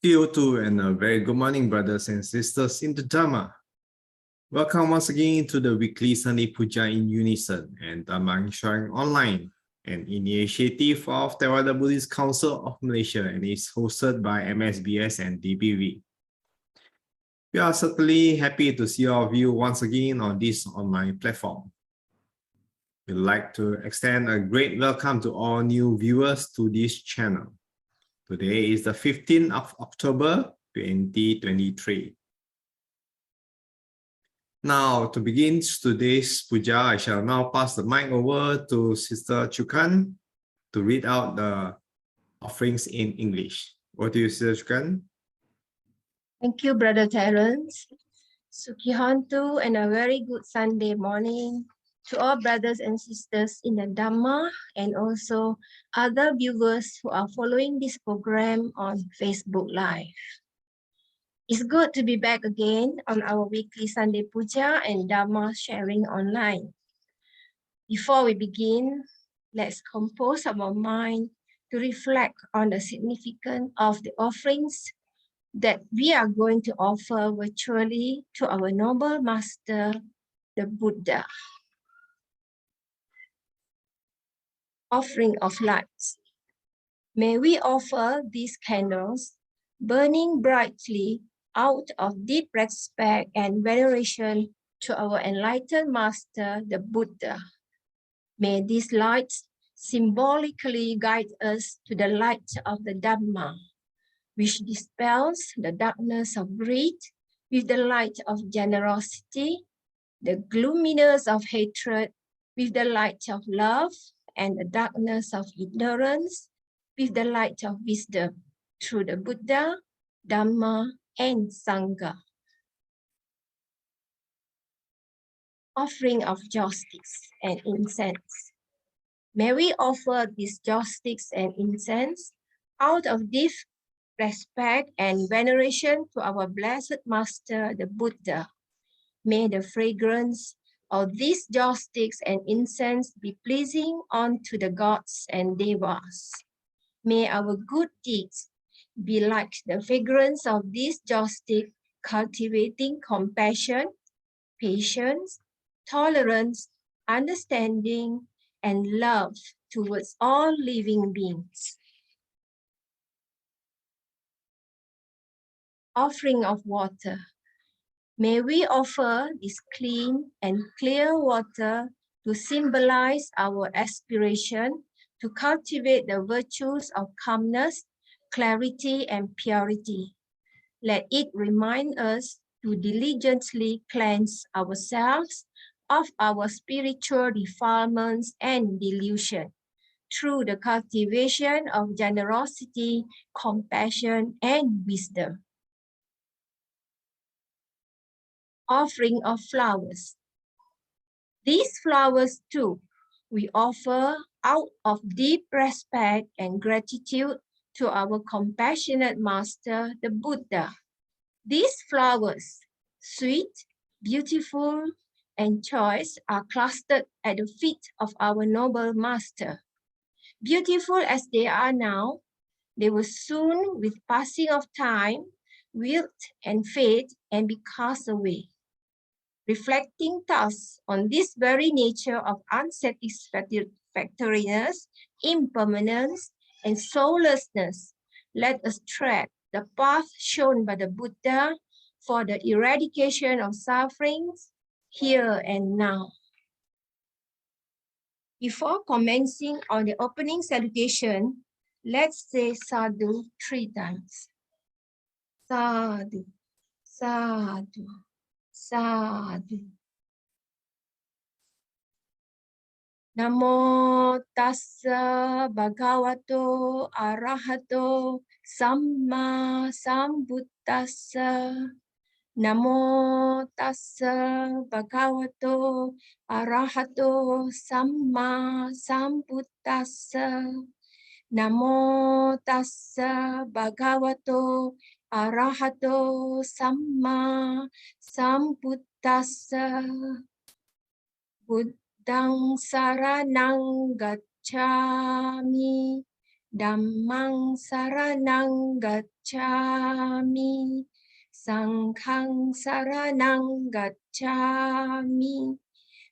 𝐶O2 and a very good morning, brothers and sisters in the Dhamma. Welcome once again to the weekly Sunday Pūjā in Unison and Dhamma Sharing Online, an initiative of Theravada Buddhist Council of Malaysia and is hosted by MSBS and DBV. We are certainly happy to see all of you once again on this online platform. We'd like to extend a great welcome to all new viewers to this channel. Today is the 15th of October, 2023. Now, to begin today's puja, I shall now pass the mic over to Sister Chukan to read out the offerings in English. Over to you, Sister Chukan. Thank you, Brother Terence. Sukihantu and a very good Sunday morning to all brothers and sisters in the Dhamma and also other viewers who are following this program on Facebook Live. It's good to be back again on our weekly Sunday Pūjā and Dhamma sharing online. Before we begin, let's compose our mind to reflect on the significance of the offerings that we are going to offer virtually to our noble master, the Buddha. Offering of lights. May we offer these candles burning brightly out of deep respect and veneration to our enlightened master, the Buddha. May these lights symbolically guide us to the light of the Dhamma, which dispels the darkness of greed with the light of generosity, the gloominess of hatred with the light of love, and the darkness of ignorance with the light of wisdom through the Buddha, Dhamma, and Sangha. Offering of joss sticks and incense. May we offer these joss sticks and incense out of deep respect and veneration to our blessed master, the Buddha. May the fragrance of these joss sticks and incense be pleasing unto the gods and devas. May our good deeds be like the fragrance of these joss sticks, cultivating compassion, patience, tolerance, understanding, and love towards all living beings. Offering of water. May we offer this clean and clear water to symbolize our aspiration to cultivate the virtues of calmness, clarity, and purity. Let it remind us to diligently cleanse ourselves of our spiritual defilements and delusion through the cultivation of generosity, compassion, and wisdom. Offering of flowers. These flowers too, we offer out of deep respect and gratitude to our compassionate master, the Buddha. These flowers, sweet, beautiful, and choice, are clustered at the feet of our noble master. Beautiful as they are now, they will soon, with passing of time, wilt and fade and be cast away. Reflecting thus on this very nature of unsatisfactoriness, impermanence, and soullessness, let us tread the path shown by the Buddha for the eradication of sufferings here and now. Before commencing on the opening salutation, let's say sadhu 3 times. Sadhu, sadhu, sadhu. Namo tassa bhagavato arahato samma sambuddhassa. Namo tassa bhagavato arahato samma sambuddhassa. Namo tassa bhagavato arahato samma sambuddhassa. Buddhang saranang gacchami, Dhammang saranang gacchami, Sanghang saranang gacchami,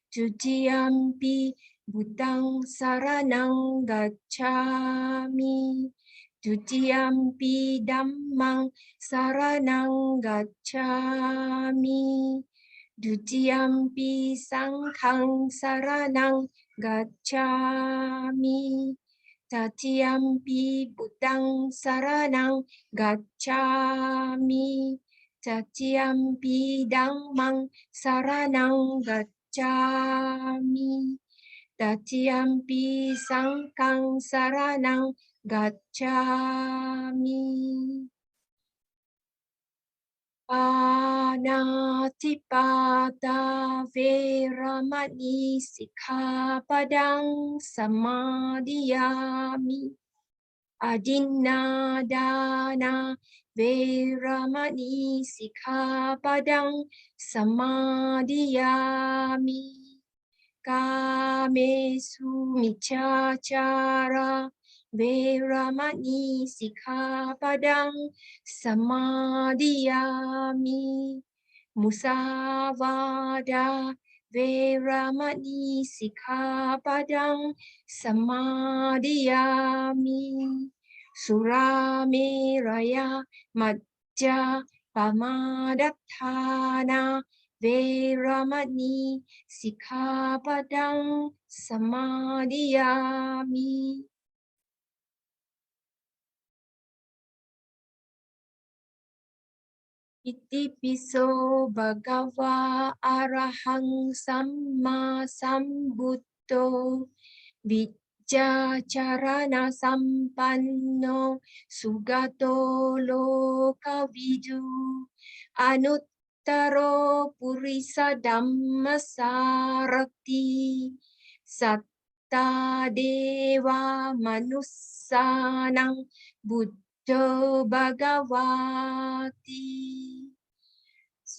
Tutiyampi Buddhang saranang gacchami, Tutiyampi Dhammang saranang gacchami, Tutiyampi Sanghang saranang gacchami, Tatiyampi Buddhang saranang gacchami, Tatiyampi Dhammang saranang gacchami, Tatiyampi Sanghang saranang gacchami. Panatipata veramani sikkhapadang samadhiyami. Adinadana veramani sikkhapadang samadhiyami. Kamesu miccācara veramani sikkhapadang samadhiyami. Musavada veramani sikkhapadang samadhiyami. Surameraya majja pamadatthana veramani sikkhapadang samadhiyami. Itipiso bhagava arahang samma sambuddho Viccacarana sampanno sugato lokavidu anuttaro purisa dhammasarati satta deva manussanang buddho bhagavati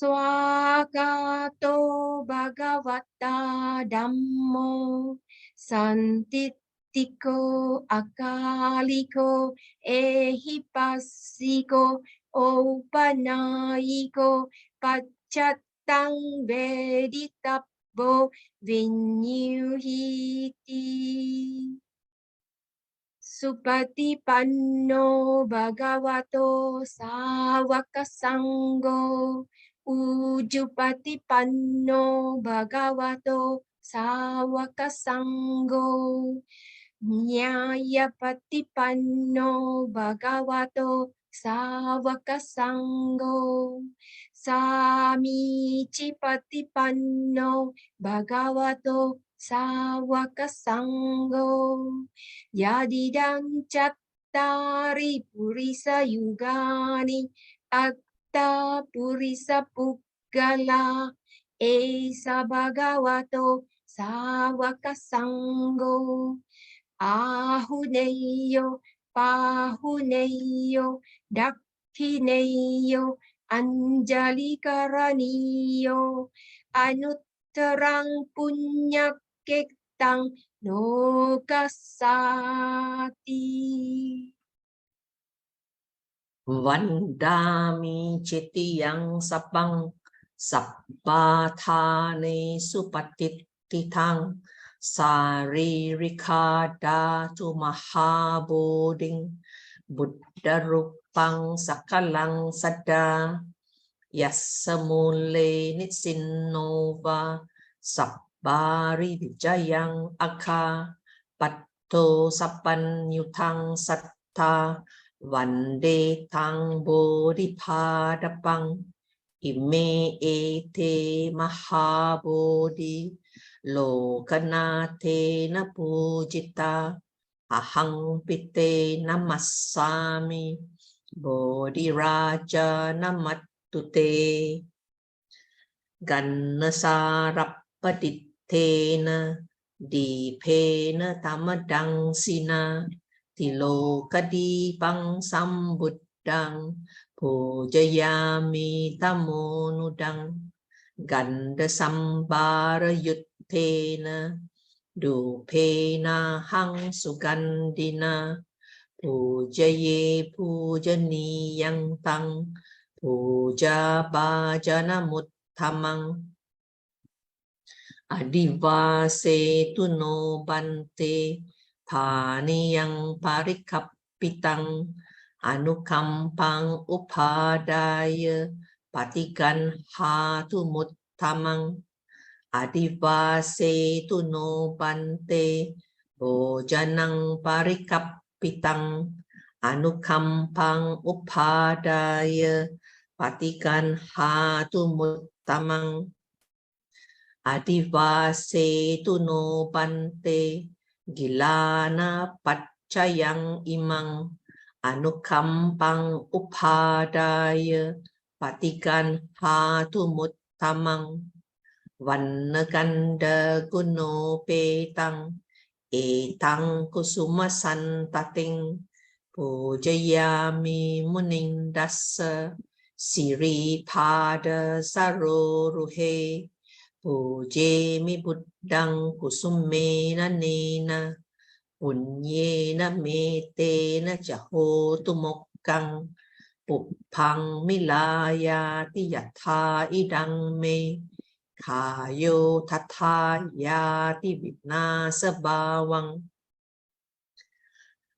swagato bhagavata dhammo Santitiko akaliko ehipassiko opanayiko paccatang vedittabbo vinyuhiti. Supatipanno bhagavato sāvaka sangho Ujupatipanno bhagavato sāvaka sangho Nyāyapatipanno bhagavato sāvaka sangho Samicipatipanno bhagavato sāvaka sangho Yadidang cattari purisa yugani Atta purisa puggala esa bhagavato sāvaka sangho ahuneyo pahuneyo dakhineyo anjali karaniyo anuttarang punyaketang lokasati. Vandami citiyang sapang sappāthāne supatittithang saririkā dhātu mahabodhing buddha rupang sakalang saddha yassamule nitsinnova sabbari vijayang akha patto sappanyutang sattha Vande tang bodhipadapang ime ete mahabodhi lokanate na pujita ahang pite namassami bodhi raja namattute gannasarappadittena dipena tamadang sina Tilokadipang sambuddhang pujayami tamonudang ganda sambara yuttena dupena hang sugandina Pujaye pujaniyan tang puja bhajana muttamang adivase tuno bante paniyang parikappitang anukampang upadaya patikan hatu muttamang adivase tuno bante bojanang parikappitang anukampang upadaya patikan hatu muttamang adivase tuno bante gilana paccayang imang anukampang upadaya patikan hatu muttamang vannaganda guno petang etang kusuma santating pujayami muning dassa siri pada saroruhe pujemi buddhang kusumena nena punyena metena jahotu mokkang puppang milayati yatha idang me kayo tatha yati vinasa bawang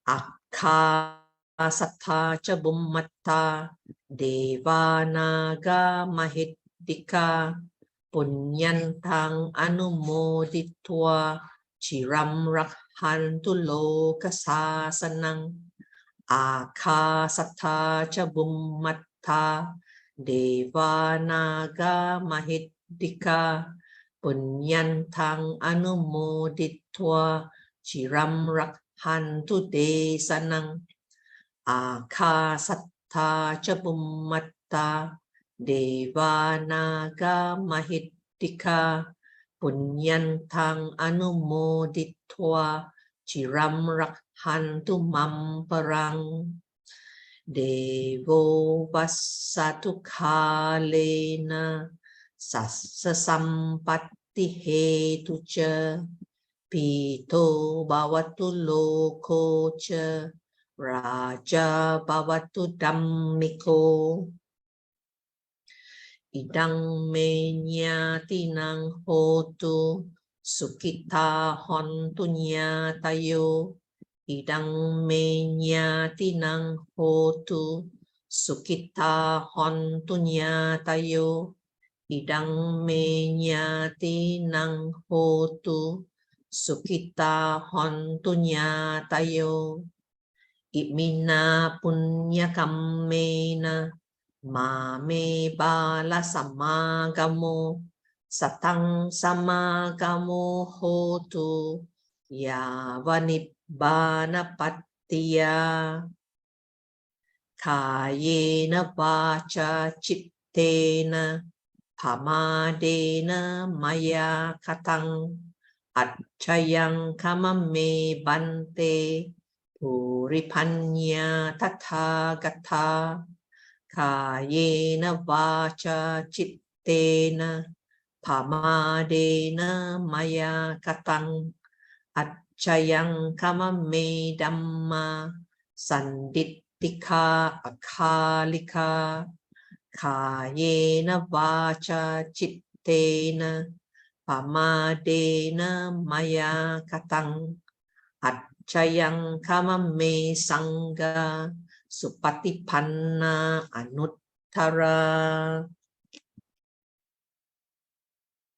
akka sattha ca bummatta devanaga mahiddika punyantang anumoditwa chiram rakhantu loka sasanang akka sattha ca bummatta devanaga mahiddika punyantang anumoditwa chiram rakhantu desanang akka sattha ca bummatta devanaga mahiddika punyantang anumoditwa chiram rakhantu mamparang devo vassatu khalena sassa sampatti hetu ca pito bhavatu loko ca raja bhavatu dhammiko idang me nyatinang hotu sukita hontu nyatayo idang me nyatinang hotu sukita hontu nyatayo idang me nyatinang hotu sukita hontu nyatayo imina punya kammena mame bala samagamo satang samagamo hotu yavanibbana pattiya kayena vaca cittena pamadena maya katang acchayang kamame bante puripanya tathagata kayena vaca cittena pamadena maya katang acchayang kamame dhamma sandittika akhalika kayena vaca cittena pamadena maya katang acchayang kamame sangha supatipanna anuttara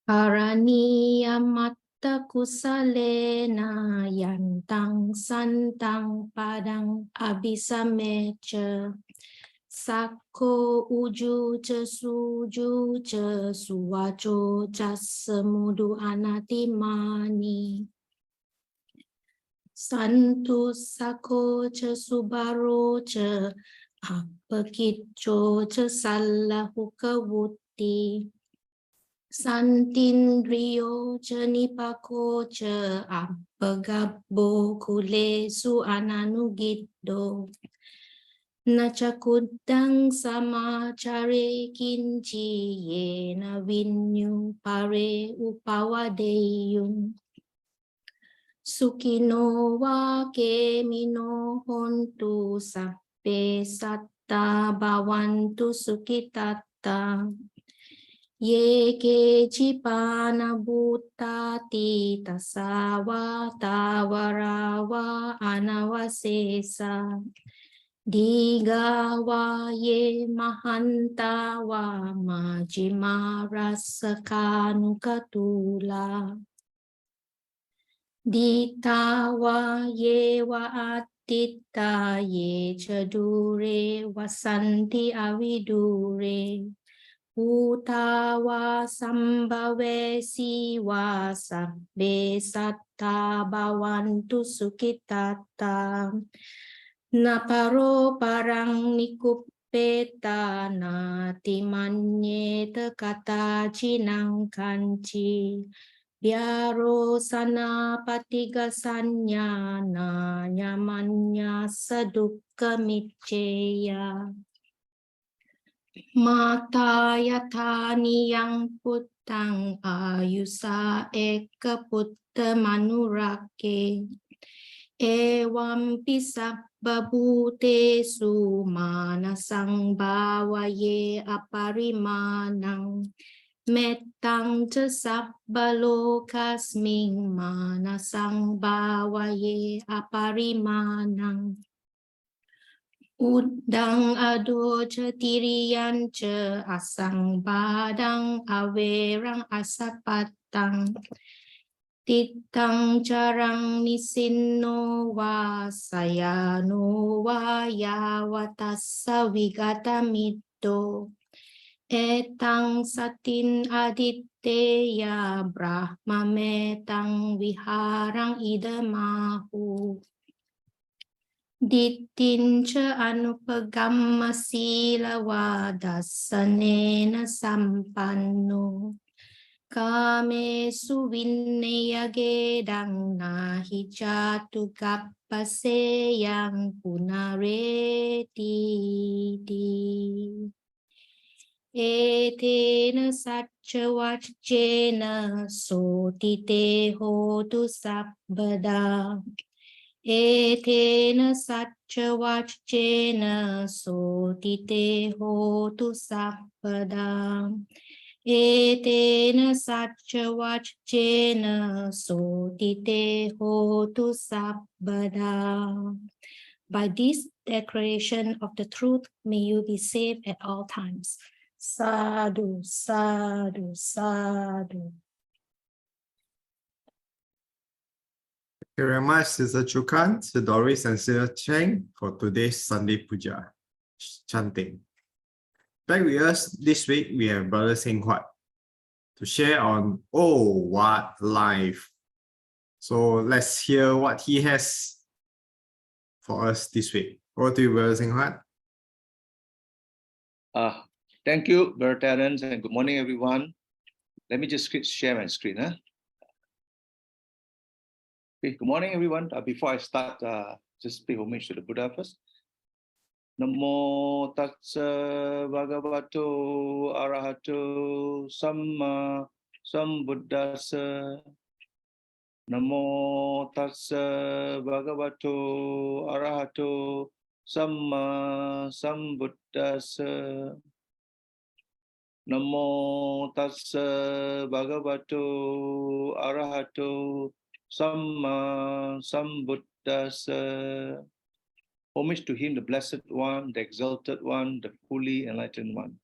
Karaniamatta kusalena yantang santang padang abhisamecha sakko uju ca suju ca suwaco ca semudu anatimani santu sako ca subaro ca apakicco ca sallahu kawutti santindriyo ca nipako ca apagabbo kulesu ananugiddo Nachakudang sama care kinci yena vinyu pare upawadeyun Sukino wa 𝐾𝐡𝐚𝐦𝐻 hontu sabbe satta bhavantu sukhitatta. Ye 𝐾𝐡𝐚𝐬 bhutati tasawa tawarawa anavasesa. Diga wa ye mahanta wa majima rasakanu katula. Dita wa ye wa atita ye chadure wasanti avidure. Uta wa sambhavesi wa sabbe satta bhavantu sukhitatta. Naparo parang nikupeta nati manyeta kata cinang kanci. Biaro sana patigasanya na nyamanya sadukka miceya. Mata yatani yang putang ayusa eka putta manurake. Ewam pisa babute sumana sang bawaye aparimanang. Metang sabbalokasming manasang bawaye aparimanang. Udang ado cetirian ce asang badang awerang asapatang. Titang carang nisinno wa sayano wa yawatassa vigata mitto. Etang satin aditteya brahma metang viharang idamahu. Dittin ca anupagamma sila vadasanena sampanno. Kame suvinneya gedang nahi jatu kappase yang punareti di. Etena satcha vacchena sotite hotu sabbada. Etena satcha vacchena sotite hotu sabbada. Etena satcha vacchena sotite hotu sabbada. By this declaration of the truth, may you be safe at all times. Sadhu, sadhu, sadhu. Thank you very much, Sister Chukan, Sister Doris, and Sister Cheng for today's Sunday Pūjā chanting. Back with us this week, we have Brother Seng Huat to share on Oh What Life. So let's hear what he has for us this week. Over to you, Brother Seng Huat. Thank you, Brother Terence, and good morning, everyone. Let me just share my screen. Okay, good morning, everyone. Before I start, just pay homage to the Buddha first. Namo Tassa Bhagavato Arahato Samma Sambuddhassa. Namo Tassa Bhagavato Arahato Samma Sambuddhassa. Namo Tassa Bhagavato Arahato Samma Sambuddhassa. Homage to him, the Blessed One, the Exalted One, the Fully Enlightened One.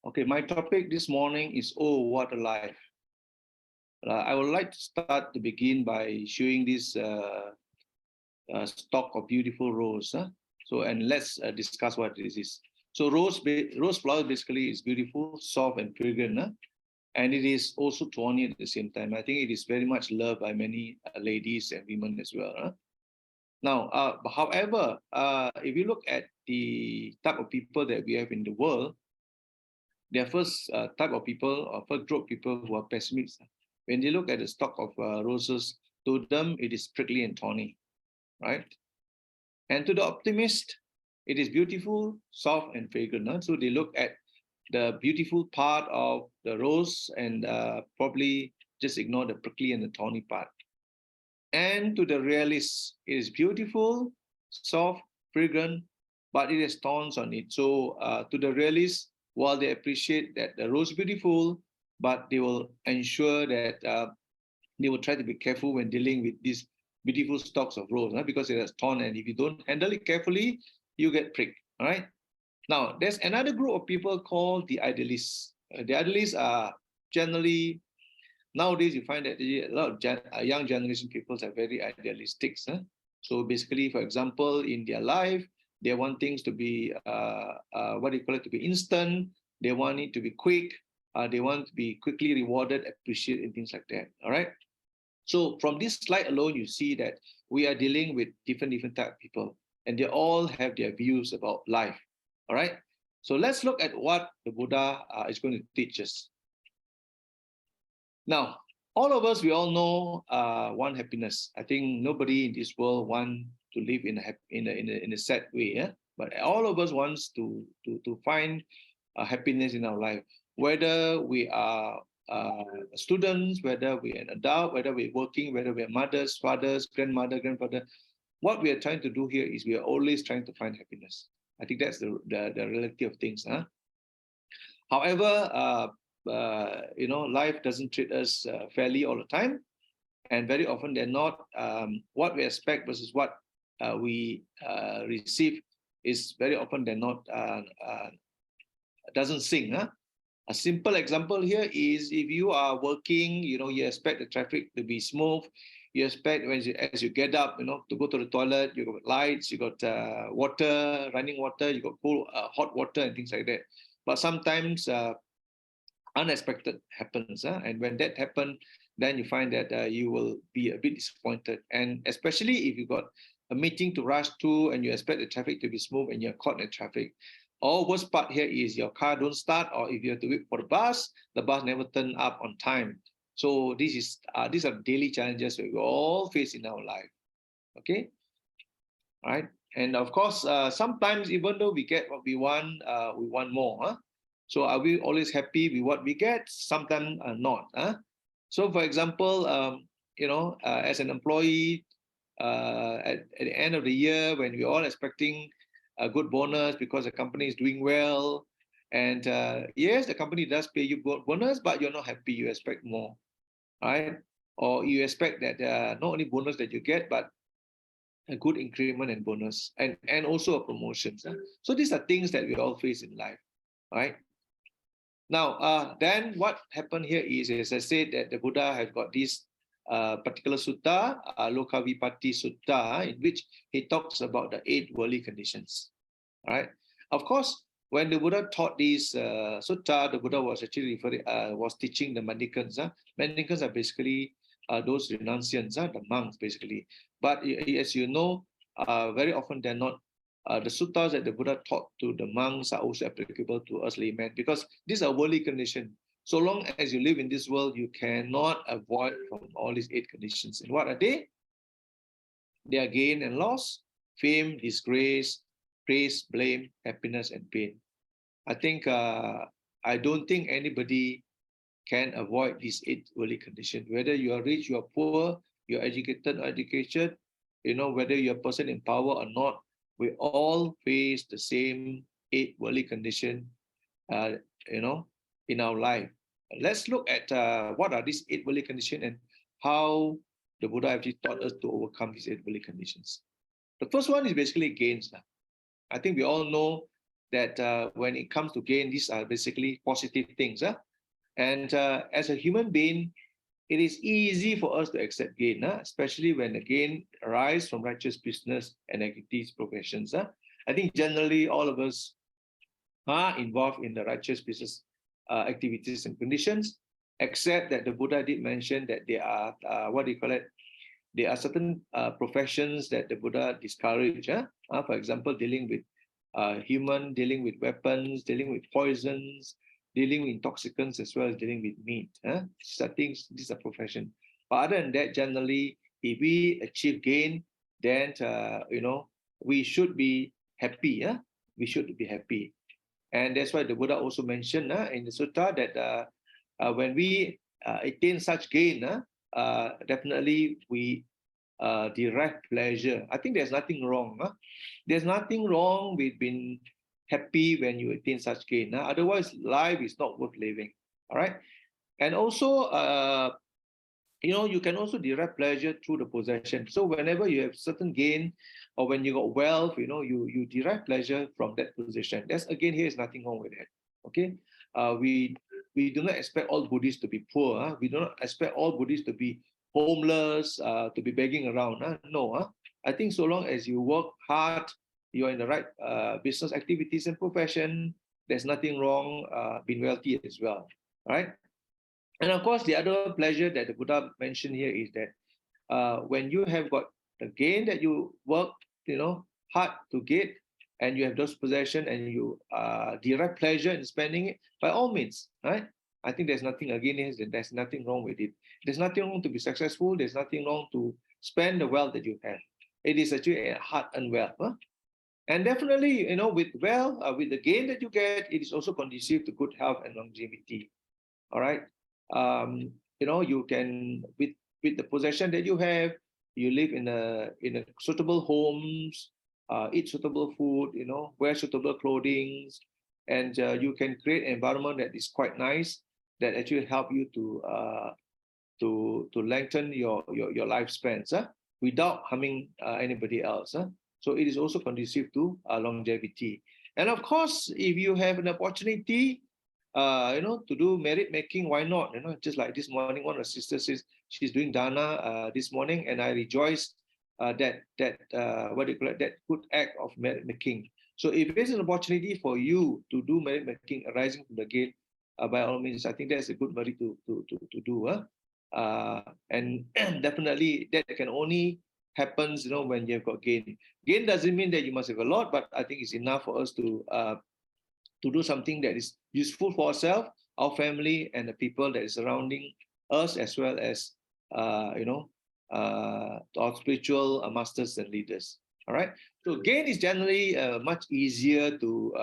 Okay, my topic this morning is Oh, What a Life. I would like to begin by showing this stalk of beautiful rose. So, and let's discuss what this is. So rose flower basically is beautiful, soft and fragrant, and it is also thorny at the same time. I think it is very much loved by many ladies and women as well. Now, however, if you look at the type of people that we have in the world, their first type of people, or first group of people who are pessimists, when they look at the stalk of roses, to them it is prickly and thorny, right? And to the optimist, it is beautiful, soft, and fragrant. So they look at the beautiful part of the rose and probably just ignore the prickly and the thorny part. And to the realist, it is beautiful, soft, fragrant, but it has thorns on it. So to the realist, while they appreciate that the rose is beautiful, but they will ensure that they will try to be careful when dealing with these beautiful stalks of rose, because it has thorn, and if you don't handle it carefully, you get pricked. All right. Now, there's another group of people called the idealists. The idealists are generally, nowadays you find that a lot of young generation people are very idealistic. So basically, for example, in their life, they want things to be, to be instant. They want it to be quick. They want to be quickly rewarded, appreciated, and things like that. All right. So from this slide alone, you see that we are dealing with different type of people, and they all have their views about life. All right. So let's look at what the Buddha is going to teach us. Now, all of us, we all know want happiness. I think nobody in this world want to live in a sad way. Yeah? But all of us wants to find happiness in our life, whether we are students, whether we're an adult, whether we're working, whether we're mothers, fathers, grandmother, grandfather. What we are trying to do here is we are always trying to find happiness. I think that's the reality of things. However, life doesn't treat us fairly all the time, and very often they're not. What we expect versus what we receive is very often they're not. Doesn't sing. A simple example here is if you are working, you expect the traffic to be smooth. You expect as you get up, to go to the toilet, you got lights, you got water, running water, you got cool, hot water and things like that. But sometimes unexpected happens, and when that happens, then you find that you will be a bit disappointed. And especially if you got a meeting to rush to and you expect the traffic to be smooth and you're caught in traffic. Or worst part here is your car don't start, or if you have to wait for the bus never turn up on time. So these are daily challenges that we all face in our life. Okay, all right. And of course, sometimes even though we get what we want more. So are we always happy with what we get? Sometimes not. So for example, as an employee, at the end of the year, when we're all expecting a good bonus because the company is doing well, and yes, the company does pay you bonus, but you're not happy. You expect more, right? Or you expect that not only bonus that you get, but a good increment and bonus, and also a promotion. So these are things that we all face in life, right? Now, then what happened here is, as I said, that the Buddha has got this particular sutta, Lokavipatti Sutta, in which he talks about the 8 worldly conditions. All right. Of course, when the Buddha taught this sutta, the Buddha was actually was teaching the mendicants. Mendicants are basically those renunciants, the monks, basically. But as you know, very often they're not. The suttas that the Buddha taught to the monks are also applicable to us laymen, because these are worldly conditions. So long as you live in this world, you cannot avoid from all these 8 conditions. And what are they? They are gain and loss, fame, disgrace, praise, blame, happiness, and pain. I think I don't think anybody can avoid these 8 worldly conditions. Whether you are rich, you are poor, you're educated or educated, whether you're a person in power or not, we all face the same 8 worldly conditions, in our life. Let's look at what are these 8 worldly conditions and how the Buddha actually taught us to overcome these 8 worldly conditions. The first one is basically gains. I think we all know that when it comes to gain, these are basically positive things. And as a human being, it is easy for us to accept gain, especially when the gain arises from righteous business and activities professions. I think generally all of us are involved in the righteous business activities and conditions, except that the Buddha did mention that there are, there are certain professions that the Buddha discouraged. For example, dealing with dealing with weapons, dealing with poisons, dealing with intoxicants, as well as dealing with meat. These are things, these are professions. But other than that, generally, if we achieve gain, then we should be happy. We should be happy. And that's why the Buddha also mentioned in the sutta that when we attain such gain, definitely we derive pleasure. I think there's nothing wrong. There's nothing wrong with being happy when you attain such gain. Otherwise, life is not worth living. All right. And also, you can also derive pleasure through the possession. So whenever you have certain gain, or when you got wealth, you derive pleasure from that position. That's again, here is nothing wrong with that. Okay. We do not expect all Buddhists to be poor. We do not expect all Buddhists to be homeless, to be begging around. No. I think so long as you work hard, you're in the right business activities and profession, there's nothing wrong being wealthy as well. All right. And of course, the other pleasure that the Buddha mentioned here is that when you have got the gain that you work, hard to get, and you have those possessions and you derive pleasure in spending it, by all means, right? I think there's nothing against it. There's nothing wrong with it. There's nothing wrong to be successful. There's nothing wrong to spend the wealth that you have. It is actually a hard-earned wealth. And definitely, with wealth, with the gain that you get, it is also conducive to good health and longevity. All right. You can with the possession that you have, you live in a suitable homes, eat suitable food, wear suitable clothing, and you can create an environment that is quite nice, that actually help you to lengthen your lifespans without harming anybody else. So it is also conducive to longevity. And of course, if you have an opportunity, to do merit making, why not? Just like this morning, one of the sisters says she's doing dana this morning, and I rejoice that good act of merit making. So if there's an opportunity for you to do merit making arising from the gain, by all means, I think that's a good merit to do. And definitely that can only happens, when you've got gain. Gain doesn't mean that you must have a lot, but I think it's enough for us to do something that is useful for ourselves, our family, and the people that is surrounding us, as well as our spiritual masters and leaders. All right. So gain is generally much easier to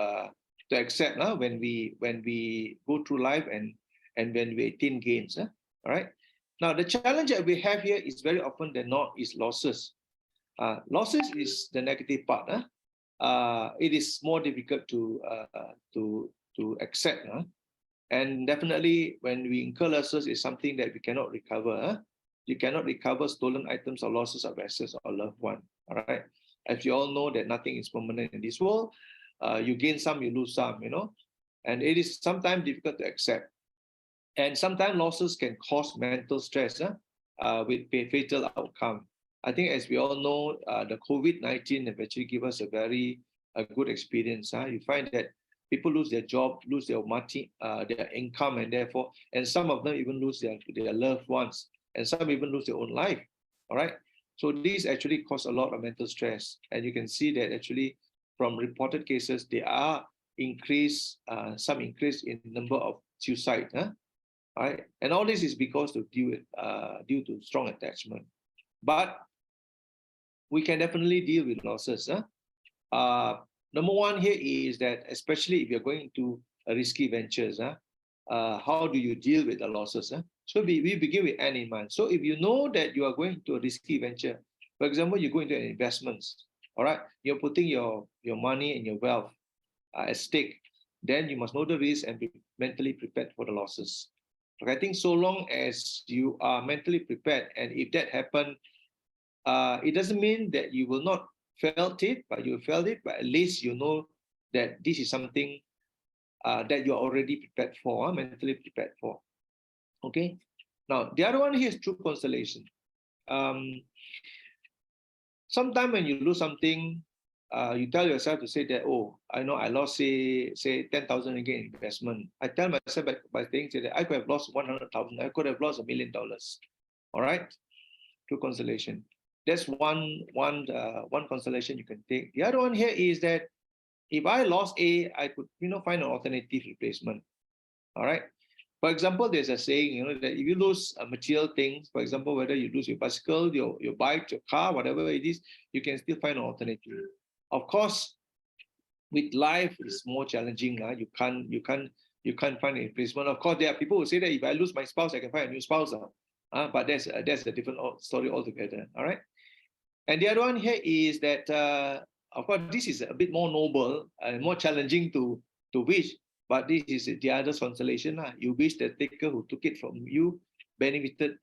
accept when we go through life and when we attain gains. All right. Now the challenge that we have here is very often than not is losses. Losses is the negative part. It is more difficult to accept, and definitely when we incur losses, is something that we cannot recover. You cannot recover stolen items or losses of assets or loved one. All right, as you all know that nothing is permanent in this world. You gain some, you lose some, and it is sometimes difficult to accept. And sometimes losses can cause mental stress with fatal outcome. I think, as we all know, the COVID-19 have actually given us a very good experience. You find that people lose their job, lose their money, their income, and some of them even lose their loved ones, and some even lose their own life. All right. So these actually cause a lot of mental stress, and you can see that actually from reported cases, there are some increase in number of suicide. All right, and all this is because of due to strong attachment. But we can definitely deal with losses. Number one here is that, especially if you're going into risky ventures, how do you deal with the losses? So we begin with end in mind. So if you know that you are going to a risky venture, for example, you go into an investments, all right, you're putting your money and your wealth at stake, then you must know the risk and be mentally prepared for the losses. Okay, I think so long as you are mentally prepared, and if that happens, it doesn't mean that you will not felt it, but you felt it, but at least you know that this is something that you're already prepared for, mentally prepared for. Okay. Now, the other one here is true consolation. Sometimes when you lose something, you tell yourself to say that, oh, I know I lost, say 10,000 again in investment. I tell myself by saying that I could have lost 100,000. I could have lost $1 million. All right. True consolation. That's one consolation you can take. The other one here is that if I lost A, I could find an alternative replacement. All right. For example, there's a saying, that if you lose material things, for example, whether you lose your bicycle, your bike, your car, whatever it is, you can still find an alternative. Of course, with life, it's more challenging. You can't find a replacement. Of course, there are people who say that if I lose my spouse, I can find a new spouse. But that's a different story altogether. All right. And the other one here is that, of course, this is a bit more noble and more challenging to wish. But this is the other consolation. You wish the taker who took it from you benefited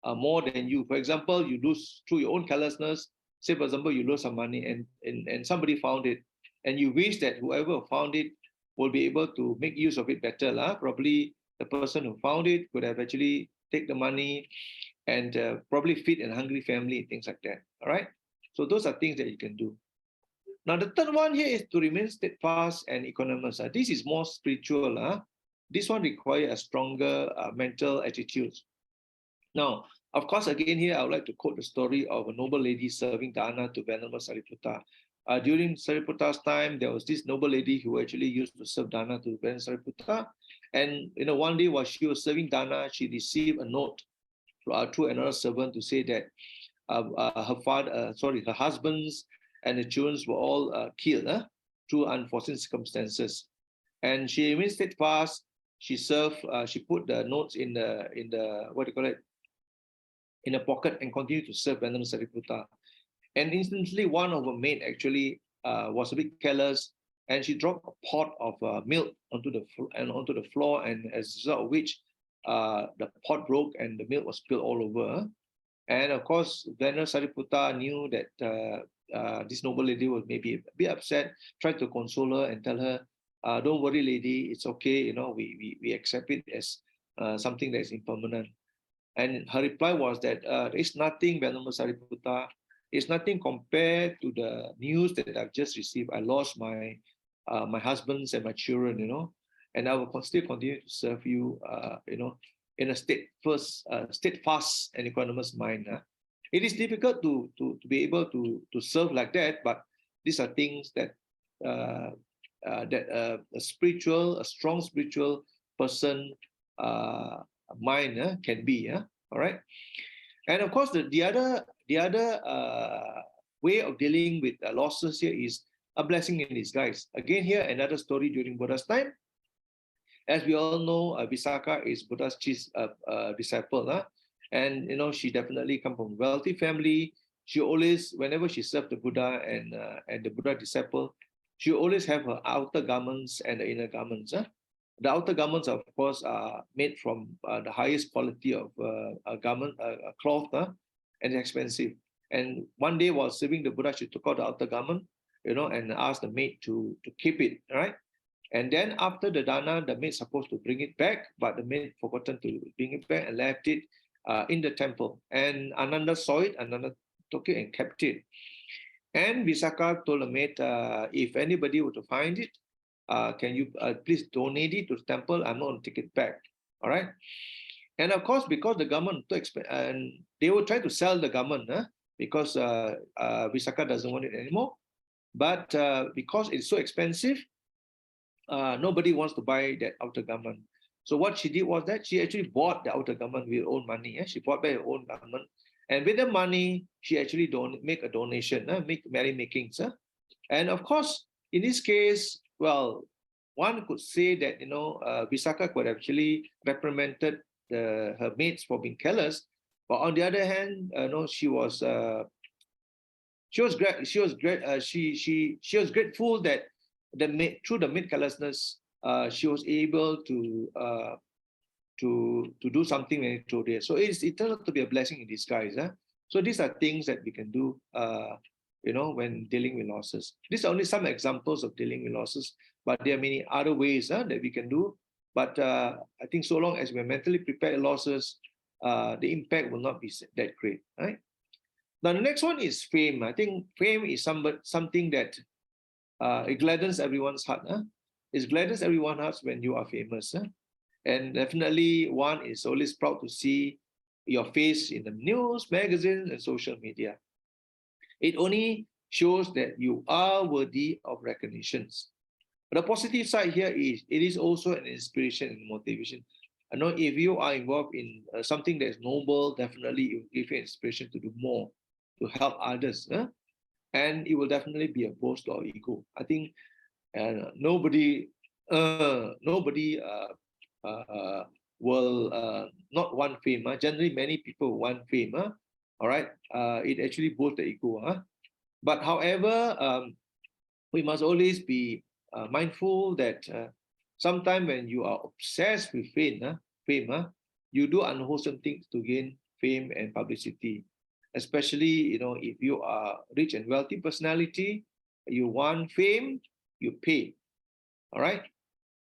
more than you. For example, you lose through your own carelessness. Say, for example, you lose some money and somebody found it. And you wish that whoever found it will be able to make use of it better. Probably the person who found it could have actually take the money and probably feed a hungry family, things like that. All right. So those are things that you can do. Now, the third one here is to remain steadfast and equanimous. This is more spiritual. This one requires a stronger mental attitude. Now, of course, again here, I would like to quote the story of a noble lady serving dana to Venerable Sariputta. During Sariputta's time, there was this noble lady who actually used to serve dana to Venerable Sariputta. And one day while she was serving dana, she received a note through another servant to say that her husbands and the children were all killed through unforeseen circumstances. And she remained steadfast. She served. She put the notes in the what do you call it, in a pocket, and continued to serve Venerable Sariputta. And instantly, one of her maid actually was a bit careless, and she dropped a pot of milk onto the floor, and as a result of which the pot broke and the milk was spilled all over. And of course, Venerable Sariputta knew that this noble lady was maybe a bit upset, tried to console her and tell her, don't worry, lady, it's okay, we accept it as something that is impermanent. And her reply was that it's nothing, Venerable Sariputta, it's nothing compared to the news that I've just received. I lost my husbands and my children, and I will still continue to serve you, in a steadfast and equanimous mind. It is difficult to be able to serve like that, but these are things that a strong spiritual person mind can be. All right. And of course, the other way of dealing with losses here is a blessing in disguise. Again, here another story during Buddha's time. As we all know, Visakha is Buddha's chief disciple, and she definitely comes from a wealthy family. She always, whenever she served the Buddha and the Buddha disciple, she always have her outer garments and the inner garments. The outer garments, of course, are made from the highest quality of a garment, a cloth, and expensive. And one day while serving the Buddha, she took out the outer garment, and asked the maid to keep it, right? And then after the dana, the maid supposed to bring it back, but the maid forgotten to bring it back and left it in the temple. And Ananda saw it, Ananda took it and kept it. And Visakha told the maid, if anybody were to find it, can you please donate it to the temple? I'm not going to take it back. All right. And of course, because the government too expensive, and they were trying to sell the government because Visakha doesn't want it anymore. But because it's so expensive, nobody wants to buy that outer garment. So what she did was that she actually bought the outer garment with her own money. She bought back her own garment. And with the money, she actually make a donation, make merrymakings. And of course, in this case, well, one could say that, Visakha could have actually reprimanded her maids for being careless. But on the other hand, she was grateful that through the maid carelessness, she was able to do something very extraordinary. So it turned out to be a blessing in disguise. So these are things that we can do, when dealing with losses. These are only some examples of dealing with losses, but there are many other ways that we can do. But I think so long as we're mentally prepared for losses, the impact will not be that great, right? Now the next one is fame. I think fame is something that it gladdens everyone's heart. It gladdens everyone's heart when you are famous. And definitely one is always proud to see your face in the news, magazines, and social media. It only shows that you are worthy of recognitions. But the positive side here is it is also an inspiration and motivation. I know if you are involved in something that is noble, definitely it will give you inspiration to do more, to help others. And it will definitely be a boost to our ego. I think and nobody will not want fame. Generally, many people want fame. All right, it actually boosts the ego. But however, we must always be mindful that sometimes when you are obsessed with fame, you do unwholesome things to gain fame and publicity. Especially, if you are rich and wealthy personality, you want fame, you pay. All right,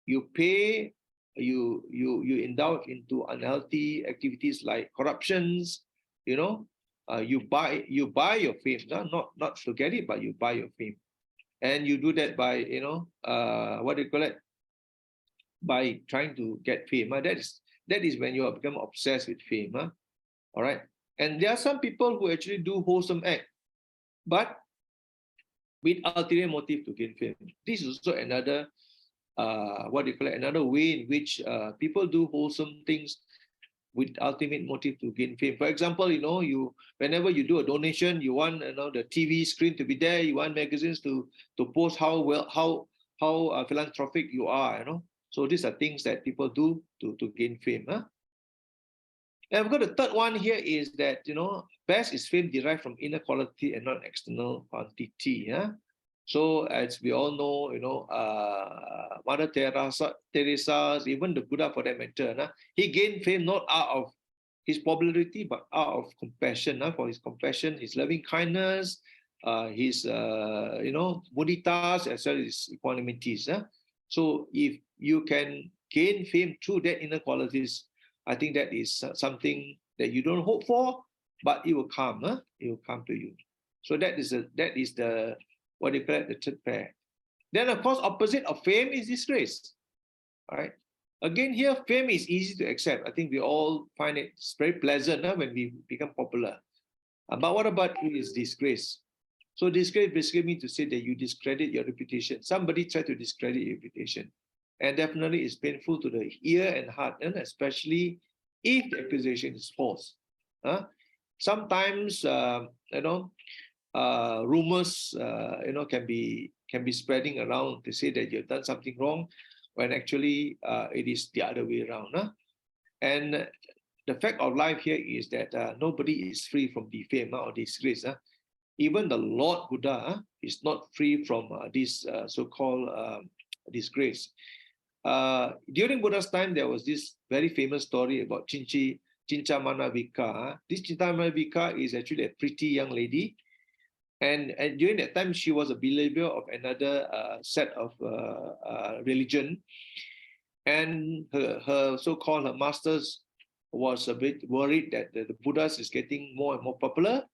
you pay, you indulge into unhealthy activities like corruptions. You buy your fame. Not to get it, but you buy your fame, and you do that by what do you call it? By trying to get fame. That is when you have become obsessed with fame. All right, and there are some people who actually do wholesome act, but with ulterior motive to gain fame. This is also another what do you call it? Another way in which people do wholesome things with ultimate motive to gain fame. For example, you whenever you do a donation, you want the TV screen to be there. You want magazines to post how philanthropic you are. So these are things that people do to gain fame. And we've got the third one here is that best is fame derived from inner quality and not external quantity. So as we all know, Mother Teresa, even the Buddha for that matter, he gained fame not out of his popularity, but out of compassion. For his compassion, his loving kindness, his mudditas, as well as his equanimities. So if you can gain fame through that inner qualities, I think that is something that you don't hope for, but it will come. It will come to you. So that is the what do you call it, the third pair. Then, of course, opposite of fame is disgrace. All right. Again, here, fame is easy to accept. I think we all find it very pleasant when we become popular. But what about is disgrace? So disgrace basically means to say that you discredit your reputation. Somebody tried to discredit your reputation. And definitely it's painful to the ear and heart, and especially if the accusation is false. Sometimes, rumors, can be spreading around to say that you've done something wrong, when actually it is the other way around. And the fact of life here is that nobody is free from defame or disgrace. Even the Lord Buddha is not free from this so-called disgrace. During Buddha's time, there was this very famous story about 𝐶𝐴𝐵𝐵𝐴. This 𝐶𝐴𝐵𝐵𝐴 is actually a pretty young lady. And during that time, she was a believer of another set of religion. And her so-called her masters was a bit worried that the Buddha is getting more and more popular.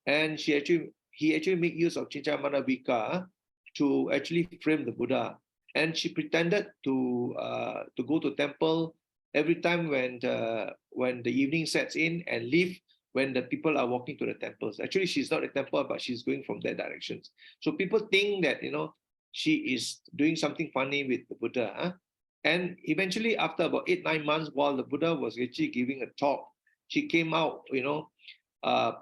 And he actually made use of 𝐶𝐴𝐵𝐵𝐴 to actually frame the Buddha. And she pretended to go to temple every time when the evening sets in, and leave when the people are walking to the temples. Actually, she's not a temple, but she's going from that direction. So people think that she is doing something funny with the Buddha. And eventually, after about 8-9 months, while the Buddha was actually giving a talk, she came out,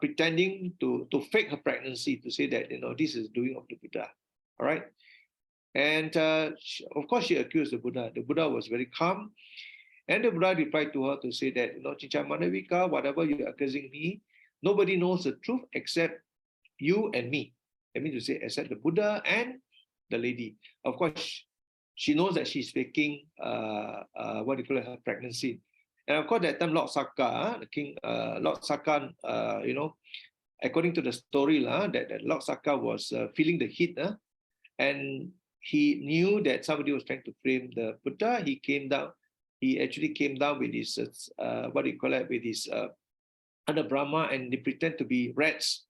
pretending to fake her pregnancy, to say that this is doing of the Buddha. All right. And of course, she accused the Buddha. The Buddha was very calm. And the Buddha replied to her to say that, 𝐶𝐴𝐵𝐵𝐴, whatever you're accusing me, nobody knows the truth except you and me. I mean to say, except the Buddha and the lady. Of course, she knows that she's faking, what do you call it, her pregnancy. And of course, that time, Lord Saka, the king, Lord Saka, according to the story, that Lord Saka was feeling the heat, and he knew that somebody was trying to frame the Buddha. He came down. He actually came down with his, what do you call it, with his other Brahma, and they pretend to be rats.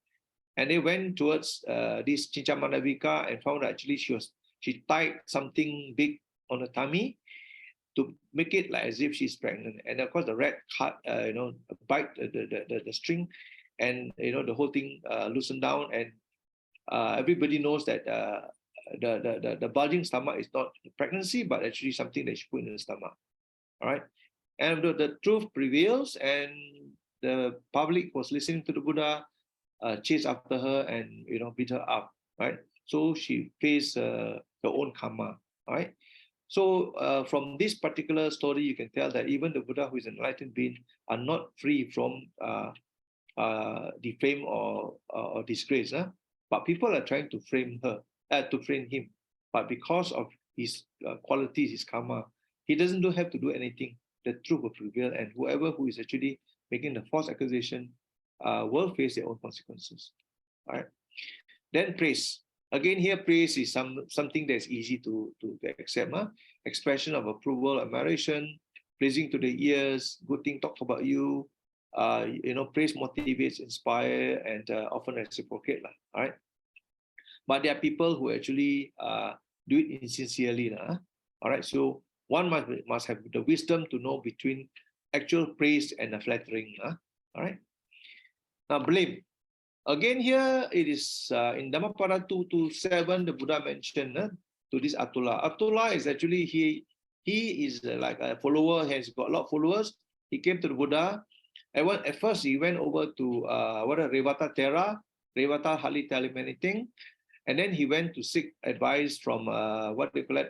And they went towards this 𝐶𝐴𝐵𝐵𝐴 and found that actually she tied something big on her tummy to make it like as if she's pregnant. And of course, the rat cut, bite the string, and the whole thing loosened down. And everybody knows that the bulging stomach is not pregnancy, but actually something that she put in the stomach. All right. And the truth prevails, and the public was listening to the Buddha, chased after her and beat her up. Right. So she faced her your own karma. All right. So from this particular story, you can tell that even the Buddha, who is an enlightened being, are not free from defame or disgrace. But people are trying to frame him. But because of his qualities, his karma, he doesn't have to do anything. The truth will prevail, and whoever who is actually making the false accusation will face their own consequences. All right. Then praise. Again, here praise is something that's easy to accept. Expression of approval, admiration, pleasing to the ears, good thing talked about you. Praise motivates, inspire, and often reciprocate. All right. But there are people who actually do it insincerely. All right. So one must have the wisdom to know between actual praise and flattering. All right. Now, blame. Again, here it is in Dhammapada 227, the Buddha mentioned to this Atula. Atula is actually, he is like a follower, he has got a lot of followers. He came to the Buddha. At first, he went over to Revata Tera. Revata hardly tell him anything. And then he went to seek advice from Sariputta.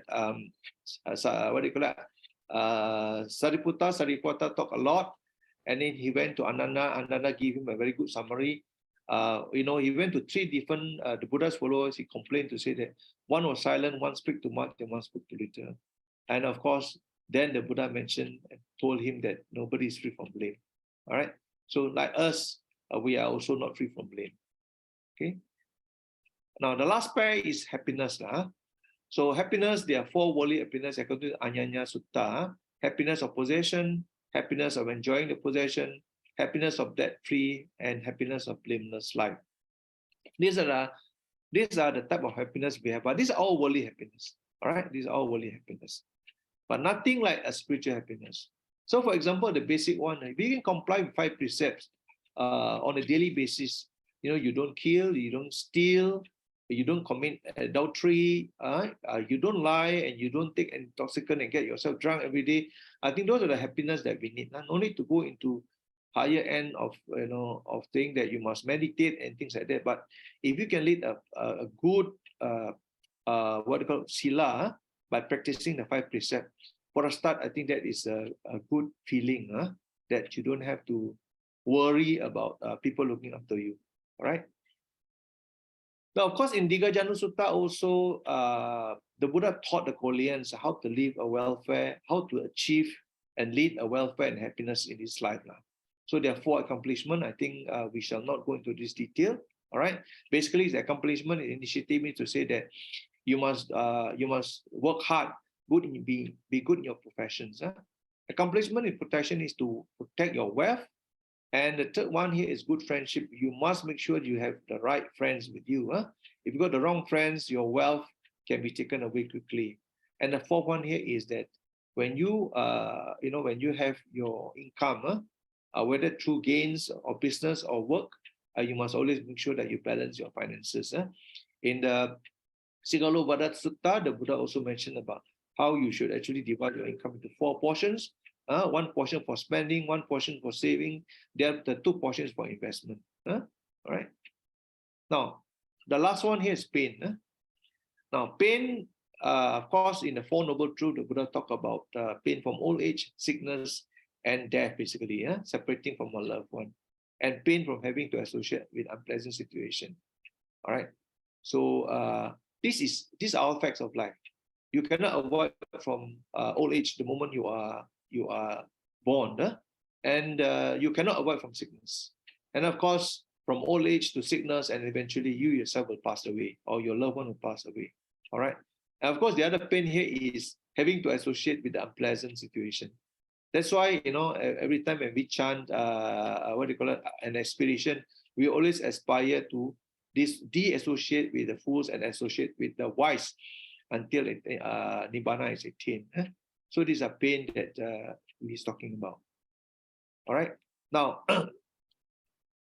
Sariputta talked a lot. And then he went to Ananda. Ananda gave him a very good summary. He went to 3 different the Buddha's followers. He complained to say that one was silent, one spoke too much, and one spoke too little. And of course, then the Buddha mentioned and told him that nobody is free from blame. All right. So like us, we are also not free from blame. Okay. Now the last pair is happiness. So happiness, there are 4 worldly happiness according to Anyanya Sutta. Happiness of possession, happiness of enjoying the possession, happiness of debt-free, and happiness of blameless life. These are the type of happiness we have, but these are all worldly happiness. All right, these are all worldly happiness, but nothing like a spiritual happiness. So, for example, the basic one, if you can comply with 5 precepts on a daily basis, you don't kill, you don't steal, you don't commit adultery, you don't lie, and you don't take intoxicant and get yourself drunk every day. I think those are the happiness that we need. No need to go into higher end of of thing that you must meditate and things like that. But if you can lead a good what you call sila by practicing the 5 precepts, for a start, I think that is a good feeling that you don't have to worry about people looking after you. All right. Now, of course, in Digajanu Sutta also, the Buddha taught the Koreans how to live a welfare, how to achieve and lead a welfare and happiness in this life. So there are 4 accomplishments. I think we shall not go into this detail. All right. Basically, the accomplishment initiative means to say that you must work hard, be good in your professions. Accomplishment in protection is to protect your wealth. And the third one here is good friendship. You must make sure you have the right friends with you. If you got the wrong friends, your wealth can be taken away quickly. And the 4th one here is that when you when you have your income, whether through gains or business or work, you must always make sure that you balance your finances. In the Sigalovada Sutta, the Buddha also mentioned about how you should actually divide your income into 4 portions. 1 portion for spending, 1 portion for saving. There are the 2 portions for investment. All right. Now, the last one here is pain. Now, pain, of course, in the 4 Noble Truths, the Buddha talk about pain from old age, sickness, and death, basically, separating from a loved one, and pain from having to associate with unpleasant situation. All right. So these are all facts of life. You cannot avoid from old age the moment you are born, and you cannot avoid from sickness. And of course, from old age to sickness, and eventually you yourself will pass away, or your loved one will pass away. All right. And of course, the other pain here is having to associate with the unpleasant situation. That's why, every time when we chant, an aspiration, we always aspire to de-associate with the fools and associate with the wise until Nibbana is attained. So these are pain that he's talking about. All right. Now,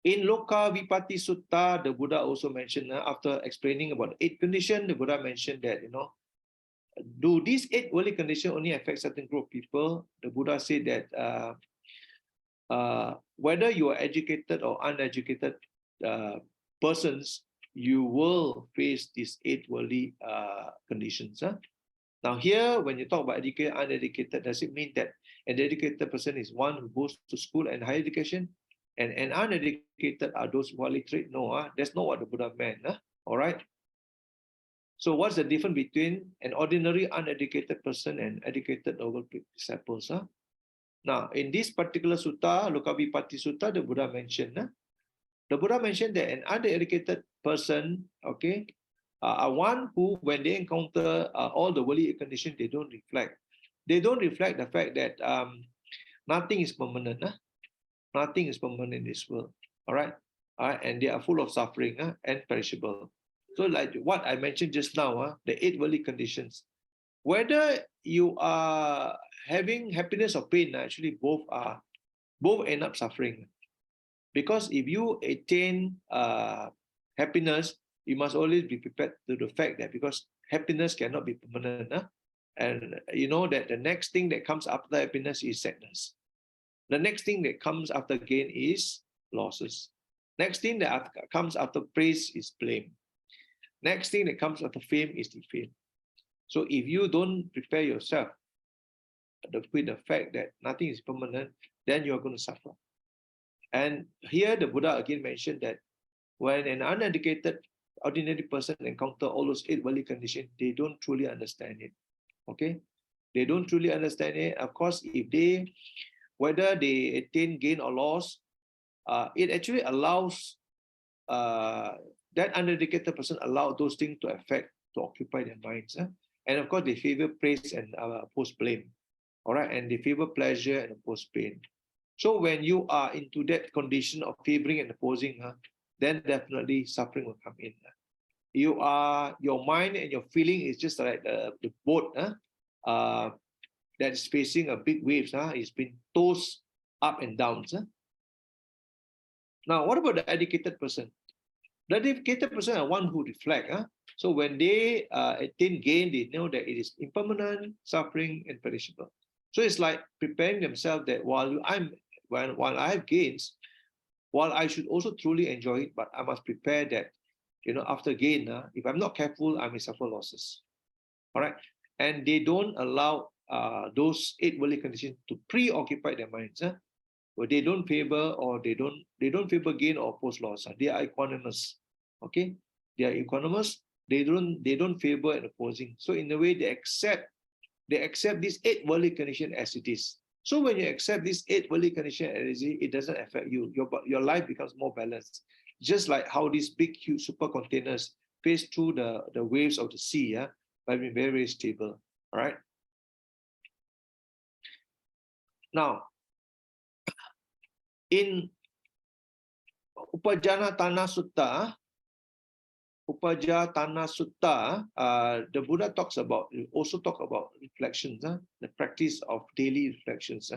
in Loka Vipatti Sutta, the Buddha also mentioned, after explaining about 8 conditions, the Buddha mentioned that, do these 8 worldly conditions only affect certain group of people? The Buddha said that whether you are educated or uneducated persons, you will face these 8 worldly conditions. Now here, when you talk about educated, uneducated, does it mean that an educated person is one who goes to school and higher education, and an uneducated are those who are literate? No, that's not what the Buddha meant. All right. So what's the difference between an ordinary uneducated person and educated noble disciples? Now, in this particular sutta, Lokavipatti Sutta, the Buddha mentioned, the Buddha mentioned that an uneducated person, okay, are one who, when they encounter all the worldly conditions, they don't reflect. They don't reflect the fact that nothing is permanent. Nothing is permanent in this world. All right. And they are full of suffering and perishable. So like what I mentioned just now, the 8 worldly conditions, whether you are having happiness or pain, actually both end up suffering. Because if you attain happiness, you must always be prepared to the fact that because happiness cannot be permanent. And you know that the next thing that comes after happiness is sadness. The next thing that comes after gain is losses. Next thing that comes after praise is blame. Next thing that comes after fame is defame. So if you don't prepare yourself with the fact that nothing is permanent, then you're going to suffer. And here the Buddha again mentioned that when an uneducated, ordinary person encounter all those 8 worldly conditions, they don't truly understand it. Okay? They don't truly understand it. Of course, if they, whether they attain gain or loss, it actually allows that uneducated person allow those things to affect, to occupy their minds. And of course, they favor praise and oppose blame. All right, and they favor pleasure and oppose pain. So when you are into that condition of favoring and opposing, then definitely suffering will come in. Your mind and your feeling is just like the boat that is facing a big waves. It's been tossed up and down. Now, what about the educated person? The educated person are one who reflect. So when they attain gain, they know that it is impermanent, suffering, and perishable. So it's like preparing themselves that while I have gains, while I should also truly enjoy it, but I must prepare that, after gain, if I'm not careful, I may suffer losses. All right. And they don't allow those 8 worldly conditions to preoccupy their minds. Where they don't favor or they don't favor gain or oppose loss. They are equanimous. Okay, they are equanimous. They don't favor and opposing. So in a way, they accept these 8 worldly conditions as it is. So when you accept these 8 worldly conditions as it is, it doesn't affect you. Your life becomes more balanced. Just like how these big, huge super containers pace through the waves of the sea, by being very, very stable. All right. Now, in Upajjhana Sutta, the Buddha also talk about reflections, the practice of daily reflections.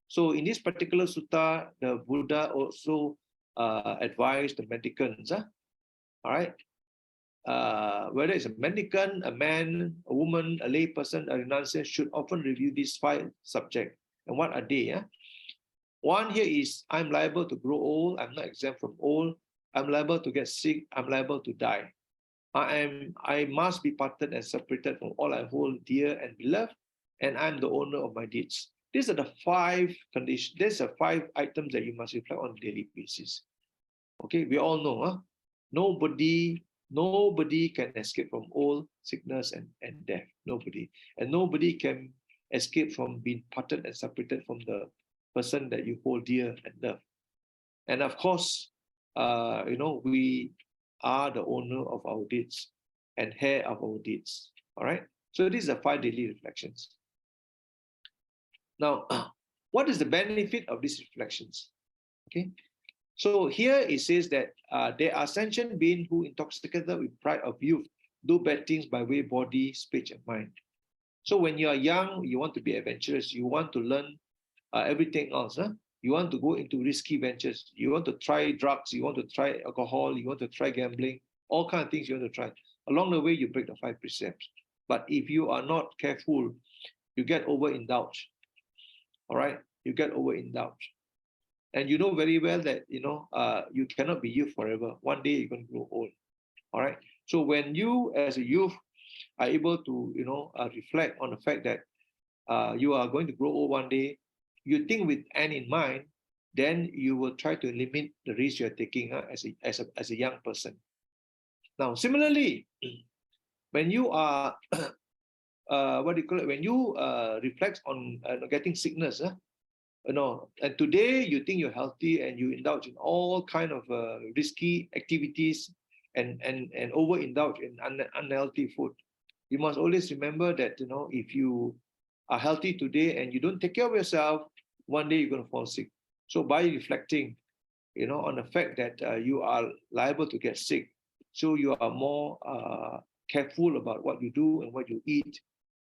So in this particular sutta, the Buddha also advised the mendicants, all right, whether it's a mendicant, a man, a woman, a lay person, a renunciant, should often review these 5 subjects. And what are they? One here is, I'm liable to grow old. I'm not exempt from old. I'm liable to get sick. I'm liable to die. I must be parted and separated from all I hold dear and beloved, and I'm the owner of my deeds. These are the 5 conditions. These are 5 items that you must reflect on a daily basis. Okay, we all know, nobody can escape from old, sickness, and death. Nobody. And nobody can escape from being parted and separated from the person that you hold dear and love. And of course, we are the owner of our deeds and heir of our deeds. All right. So these are 5 daily reflections. Now, what is the benefit of these reflections? Okay. So here it says that there are sentient beings who, intoxicated with pride of youth, do bad things by way of body, speech, and mind. So when you are young, you want to be adventurous. You want to learn everything else. You want to go into risky ventures. You want to try drugs. You want to try alcohol. You want to try gambling. All kinds of things you want to try. Along the way, you break the 5 precepts. But if you are not careful, you get overindulged. All right? You get overindulged. And you know very well that, you cannot be youth forever. One day you're going to grow old. All right. So when you, as a youth, are able to, reflect on the fact that you are going to grow old one day, you think with end in mind, then you will try to limit the risk you are taking as a young person. Now, similarly, when you are when you reflect on getting sickness, and today you think you're healthy and you indulge in all kind of risky activities and overindulge in unhealthy food. You must always remember that, if you are healthy today and you don't take care of yourself, one day you're going to fall sick. So by reflecting, on the fact that you are liable to get sick, so you are more careful about what you do and what you eat,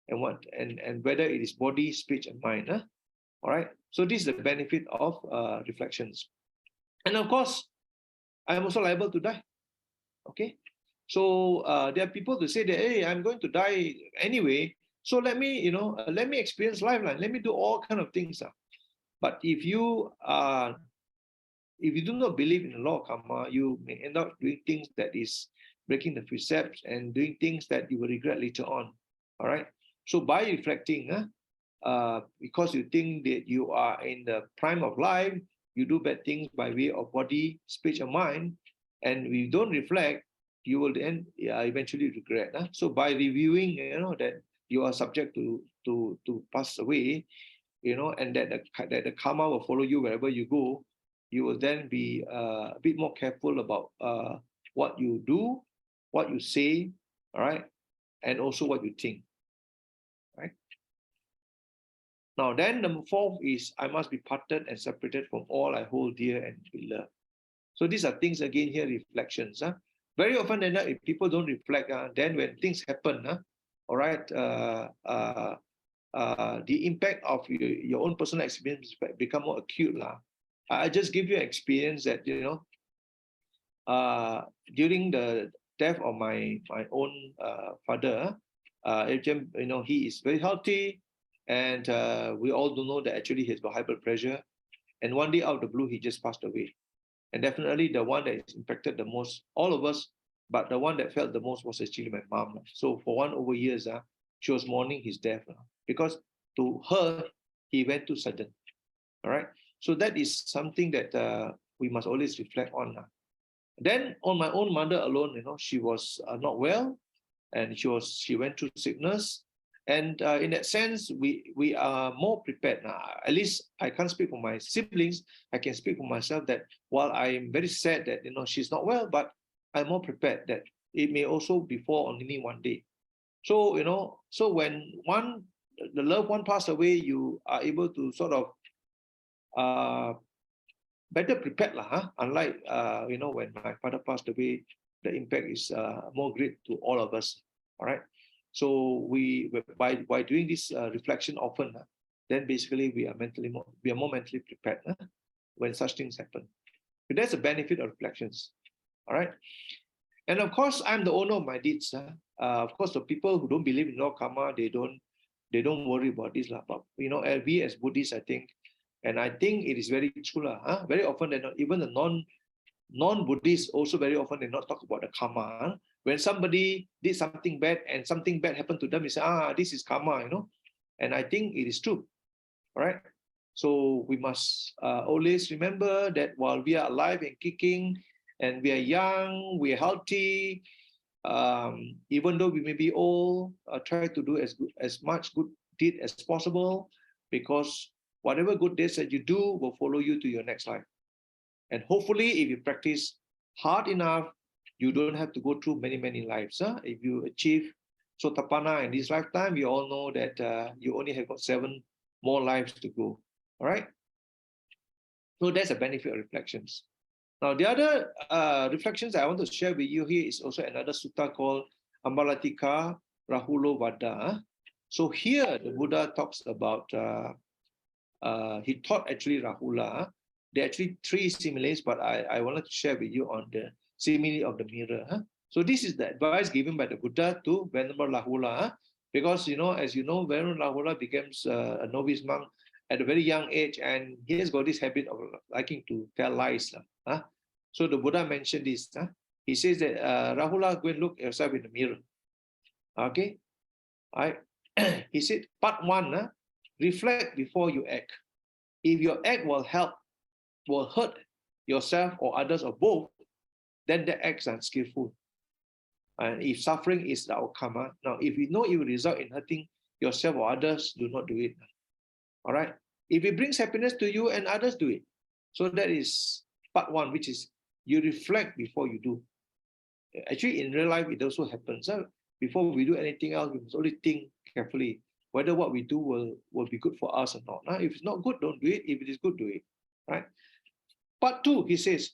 and whether it is body, speech, and mind. All right. So this is the benefit of reflections. And of course, I am also liable to die. Okay. So there are people who say that, hey, I'm going to die anyway. So let me experience life. Let me do all kind of things. But if you do not believe in the law of karma, you may end up doing things that is breaking the precepts and doing things that you will regret later on. All right. So by reflecting, because you think that you are in the prime of life, you do bad things by way of body, speech, and mind, and if you don't reflect, you will then eventually regret. So by reviewing, that you are subject to pass away, and that the karma will follow you wherever you go, you will then be a bit more careful about what you do, what you say, all right, and also what you think, right? Now, then the fourth is, I must be parted and separated from all I hold dear and beloved. So these are things, again, here, reflections. Very often, if people don't reflect, then when things happen, all right, the impact of your own personal experience become more acute. I just give you an experience that, during the death of my own father, he is very healthy, and we all do know that actually he's got high blood pressure. And one day out of the blue, he just passed away. And definitely the one that is impacted the most, all of us, but the one that felt the most was actually my mom. So for 1 over years, she was mourning his death, because to her, he went too sudden. All right. So that is something that we must always reflect on. Then on my own mother alone, she was not well, and she went through sickness. And in that sense, we are more prepared now. At least I can't speak for my siblings. I can speak for myself that while I'm very sad that she's not well, but I'm more prepared that it may also befall on me one day. So so when the loved one passed away, you are able to sort of better prepared, unlike when my father passed away, the impact is more great to all of us. All right. So by doing this reflection often, then basically we are more mentally prepared when such things happen. But that's a benefit of reflections. All right. And of course, I'm the owner of my deeds. Of course, the people who don't believe in law of karma, they don't worry about this. But we as Buddhists, I think, and I think it is very true. Very often, even the non-Buddhists also very often they not talk about the karma. When somebody did something bad and something bad happened to them, they say, this is karma, And I think it is true. All right. So we must always remember that while we are alive and kicking, and we are young, we are healthy, even though we may be old, try to do as much good deed as possible, because whatever good deeds that you do will follow you to your next life. And hopefully, if you practice hard enough, you don't have to go through many, many lives. If you achieve Sotapanna in this lifetime, you all know that you only have got 7 more lives to go. All right? So that's a benefit of reflections. Now, the other reflections I want to share with you here is also another sutta called Ambalatika Rahulo Vada. So here, the Buddha talks about, he taught actually Rahula. There are actually 3 similes, but I wanted to share with you on the simile of the mirror. So this is the advice given by the Buddha to Venerable Rahula, because, as you know, Venerable Rahula becomes a novice monk at a very young age, and he has got this habit of liking to tell lies. So the Buddha mentioned this. He says that Rahula, go and look yourself in the mirror. Okay, all right. He said, part 1, reflect before you act. If your act will hurt yourself or others or both, then the acts are unskillful. And if suffering is the outcome, now if you know it will result in hurting yourself or others, do not do it. All right. If it brings happiness to you and others, do it. So that is part 1, which is you reflect before you do. Actually, in real life, it also happens. Before we do anything else, we must only think carefully whether what we do will be good for us or not. If it's not good, don't do it. If it is good, do it. Right? Part 2, he says,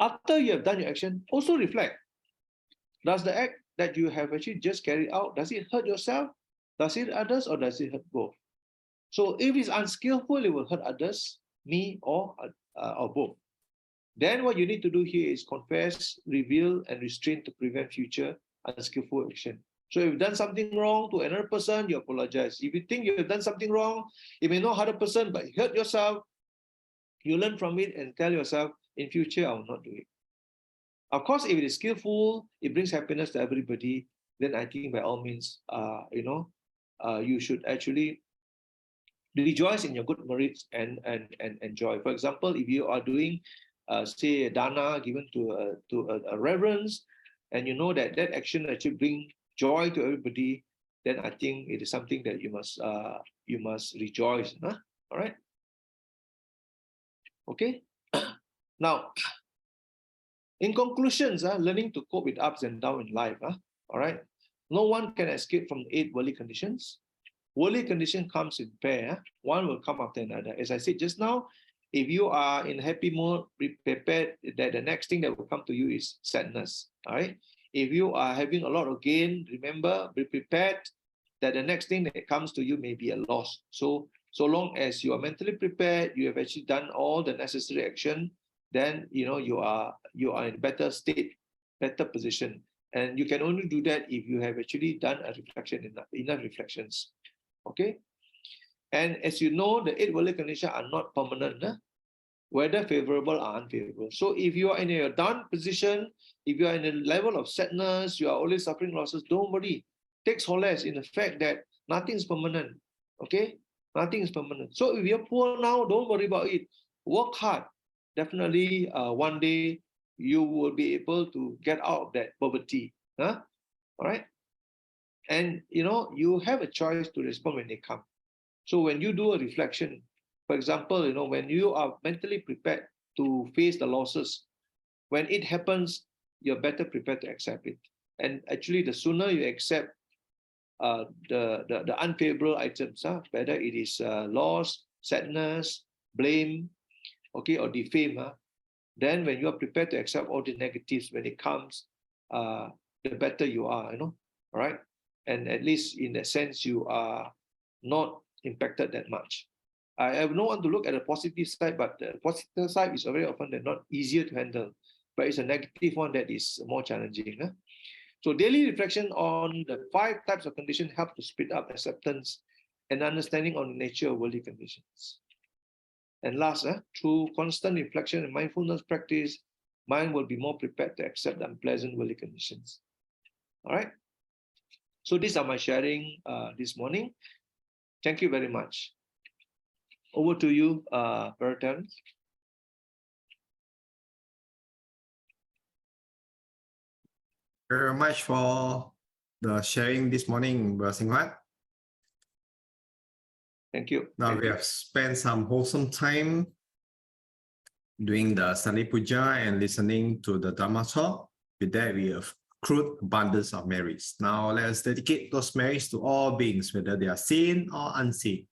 after you have done your action, also reflect. Does the act that you have actually just carried out, does it hurt yourself? Does it hurt others, or does it hurt both? So if it's unskillful, it will hurt others, me, or both. Then what you need to do here is confess, reveal, and restrain to prevent future unskillful action. So if you've done something wrong to another person, you apologize. If you think you've done something wrong, it may not hurt a person, but hurt yourself, you learn from it and tell yourself, in future, I will not do it. Of course, if it is skillful, it brings happiness to everybody, then I think by all means, you should actually rejoice in your good merits and enjoy. For example, if you are doing, say, a dana given to a reverence, and you know that that action actually brings joy to everybody, then I think it is something that you must rejoice. All right. Okay. Now, in conclusions, learning to cope with ups and downs in life. All right. No one can escape from 8 worldly conditions. Worldly condition comes in pair. One will come after another. As I said just now, if you are in happy mode, be prepared that the next thing that will come to you is sadness. All right. If you are having a lot of gain, remember, be prepared that the next thing that comes to you may be a loss. So long as you are mentally prepared, you have actually done all the necessary action, then you are in a better state, better position. And you can only do that if you have actually done a reflection, enough reflections. Okay. And as you know, the 8 worldly conditions are not permanent, whether favorable or unfavorable. So if you are in a down position, if you are in a level of sadness, you are always suffering losses, don't worry. Take solace in the fact that nothing is permanent. Okay? Nothing is permanent. So if you're poor now, don't worry about it. Work hard. Definitely one day you will be able to get out of that poverty. All right? And you have a choice to respond when they come. So when you do a reflection, for example, when you are mentally prepared to face the losses, when it happens, you're better prepared to accept it. And actually, the sooner you accept the unfavorable items, whether it is loss, sadness, blame, okay, or defame, then when you are prepared to accept all the negatives when it comes, the better you are, all right? And at least in that sense, you are not impacted that much. I have no one to look at the positive side, but the positive side is very often not easier to handle, but it's a negative one that is more challenging. So daily reflection on the 5 types of conditions help to speed up acceptance and understanding on the nature of worldly conditions. And last, through constant reflection and mindfulness practice, mind will be more prepared to accept the unpleasant worldly conditions. All right. So these are my sharing this morning. Thank you very much. Over to you, Brother Terence. Very much for the sharing this morning, Brother Seng Huat. Thank you. Now we have spent some wholesome time doing the Sunday Pūjā and listening to the Dhamma talk. With that, we have accrued abundance of merits. Now let's dedicate those merits to all beings, whether they are seen or unseen.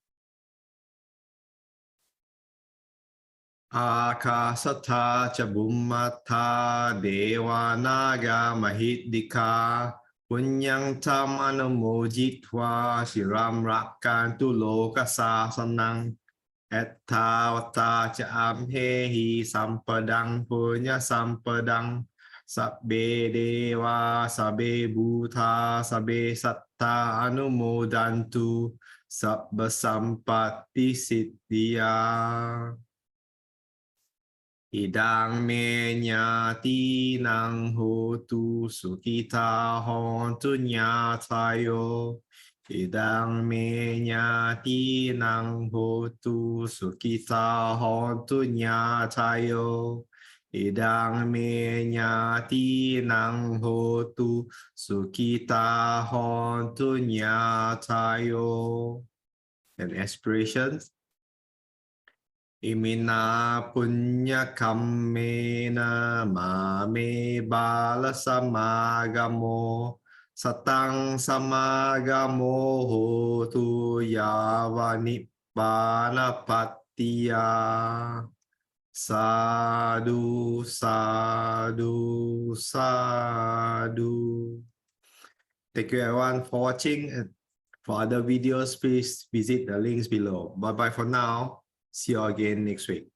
Akasatha ca bhummata deva naga mahiddhika punyang tamanamojitva siram rakkantu lokasasanang ettavata ca amhehi sampadang punya sampadang sabbe deva sabbe bhuta sabbe satta anumodantu sabba sampatti siddhya. Idang me nyati nang hotu sukita hontu nyatayo. Idang me nyati nang hotu sukita hontu nyatayo. Idang me nyati nang hotu sukita hontu nyatayo. And aspirations. Imina punya kammena mame bala samagamo satang samagamo hotu yawa nibbana pattiya. Sadhu, sadhu, sadhu. Thank you everyone for watching. And for other videos, please visit the links below. Bye bye for now. See you again next week.